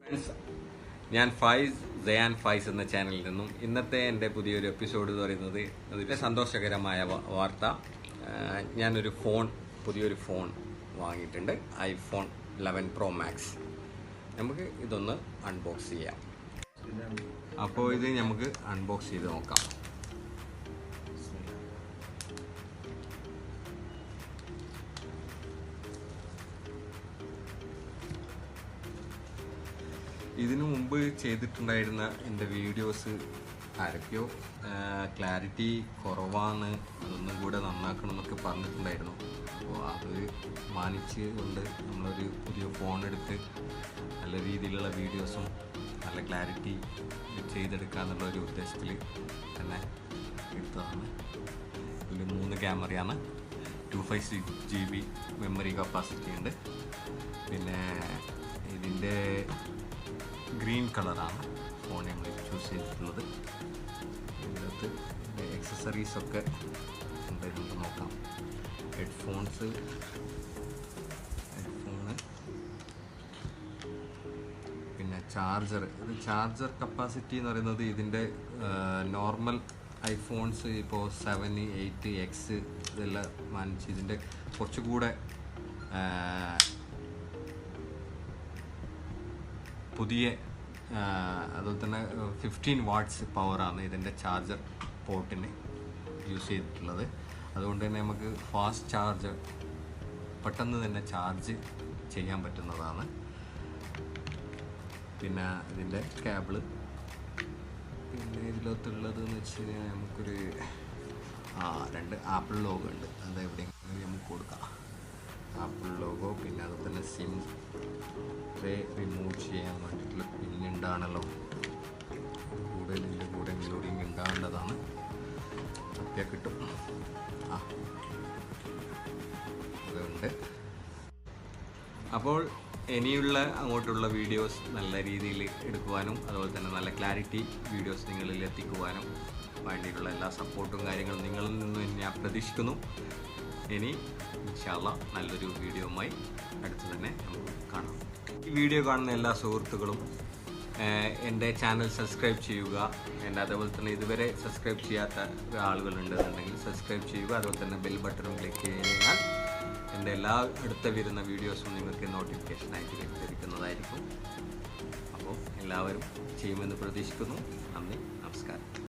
Friends, ഞാൻ Faiz Zayan Faiz എന്ന ചാനലിൽ നിന്നും ഇന്നത്തെ എൻ്റെ പുതിയൊരു എപ്പിസോഡ് എന്ന് പറയുന്നത് അതിലെ സന്തോഷകരമായ വാർത്ത. ഞാനൊരു പുതിയൊരു ഫോൺ വാങ്ങിയിട്ടുണ്ട്, iPhone 11 Pro Max. നമുക്ക് ഇതൊന്ന് അൺബോക്സ് ചെയ്യാം. അപ്പോൾ ഇത് നമുക്ക് അൺബോക്സ് ചെയ്ത് നോക്കാം. ഇതിനു മുമ്പ് ചെയ്തിട്ടുണ്ടായിരുന്ന എൻ്റെ വീഡിയോസ് ആരൊക്കെയോ ക്ലാരിറ്റി കുറവാണ്, അതൊന്നും കൂടെ നന്നാക്കണം എന്നൊക്കെ പറഞ്ഞിട്ടുണ്ടായിരുന്നു. അപ്പോൾ അത് മാനിച്ച് കൊണ്ട് നമ്മളൊരു പുതിയ ഫോൺ എടുത്ത് നല്ല രീതിയിലുള്ള വീഡിയോസും നല്ല ക്ലാരിറ്റി ചെയ്തെടുക്കുക ഒരു ഉദ്ദേശത്തിൽ തന്നെ എടുത്തതാണ്. ഇതിൽ 3 ക്യാമറയാണ്, 256 GB മെമ്മറി കപ്പാസിറ്റി ഉണ്ട്. പിന്നെ ഇതിൻ്റെ ഗ്രീൻ കളറാണ് ഫോൺ നമ്മൾ ചൂസ് ചെയ്തിട്ടുള്ളത്. ഇതിനകത്ത് എക്സസറീസൊക്കെ ഉണ്ട്, നമുക്ക് നോക്കാം. ഹെഡ്ഫോണ്, പിന്നെ ചാർജർ. ഇത് ചാർജർ കപ്പാസിറ്റി എന്ന് പറയുന്നത് ഇതിൻ്റെ നോർമൽ ഐഫോൺസ് ഇപ്പോൾ 7, 8, X ഇതെല്ലാം മാനിച്ച് ഇതിൻ്റെ കുറച്ചുകൂടെ പുതിയ അതുപോലെ തന്നെ 15 വാട്ട്സ് പവറാണ് ഇതിൻ്റെ ചാർജർ പോർട്ടിന് യൂസ് ചെയ്തിട്ടുള്ളത്. അതുകൊണ്ട് തന്നെ നമുക്ക് ഫാസ്റ്റ് ചാർജ് പെട്ടെന്ന് തന്നെ ചാർജ് ചെയ്യാൻ പറ്റുന്നതാണ്. പിന്നെ ഇതിൻ്റെ കേബിള്, പിന്നെ ഇതിലകത്തുള്ളത് എന്ന് വെച്ച് കഴിഞ്ഞാൽ നമുക്കൊരു 2 ആപ്പിൾ ലോഗോ ഉണ്ട്, അത് എവിടെയെങ്കിലും നമുക്ക് കൊടുക്കാം. ആപ്പിൾ ലോഗോ, പിന്നെ അതുപോലെ തന്നെ സിം റിമൂവ് ചെയ്യാൻ വേണ്ടിയിട്ടുള്ള പിന്നുണ്ടാണല്ലോ, ഇതിൻ്റെ കൂടെ ഇൻക്ലൂഡിങ് ഉണ്ടാവേണ്ടതാണ്. അത്യാവശ്യം കിട്ടും. അതുകൊണ്ട് അപ്പോൾ ഇനിയുള്ള അങ്ങോട്ടുള്ള വീഡിയോസ് നല്ല രീതിയിൽ എടുക്കുവാനും അതുപോലെ തന്നെ നല്ല ക്ലാരിറ്റി വീഡിയോസ് നിങ്ങളിൽ എത്തിക്കുവാനും വേണ്ടിയിട്ടുള്ള എല്ലാ സപ്പോർട്ടും കാര്യങ്ങളും നിങ്ങളിൽ നിന്നും ഞാൻ പ്രതീക്ഷിക്കുന്നു. ഇനി ഇൻഷാ അല്ലാഹ് നല്ലൊരു വീഡിയോയുമായി അടുത്ത് തന്നെ നമുക്ക് കാണാം. ഈ വീഡിയോ കാണുന്ന എല്ലാ സുഹൃത്തുക്കളും എൻ്റെ ചാനൽ സബ്സ്ക്രൈബ് ചെയ്യുക. എൻ്റെ അതുപോലെ തന്നെ ഇതുവരെ സബ്സ്ക്രൈബ് ചെയ്യാത്ത ആളുകളുണ്ടെന്നുണ്ടെങ്കിൽ സബ്സ്ക്രൈബ് ചെയ്യുക. അതുപോലെ തന്നെ ബെൽ ബട്ടണും ക്ലിക്ക് ചെയ്താൽ എൻ്റെ എല്ലാ അടുത്ത വരുന്ന വീഡിയോസും നിങ്ങൾക്ക് നോട്ടിഫിക്കേഷനായിട്ട് ലഭിക്കുന്നതായിരിക്കും. അപ്പോൾ എല്ലാവരും ചെയ്യുമെന്ന് പ്രതീക്ഷിക്കുന്നു. നന്ദി, നമസ്കാരം.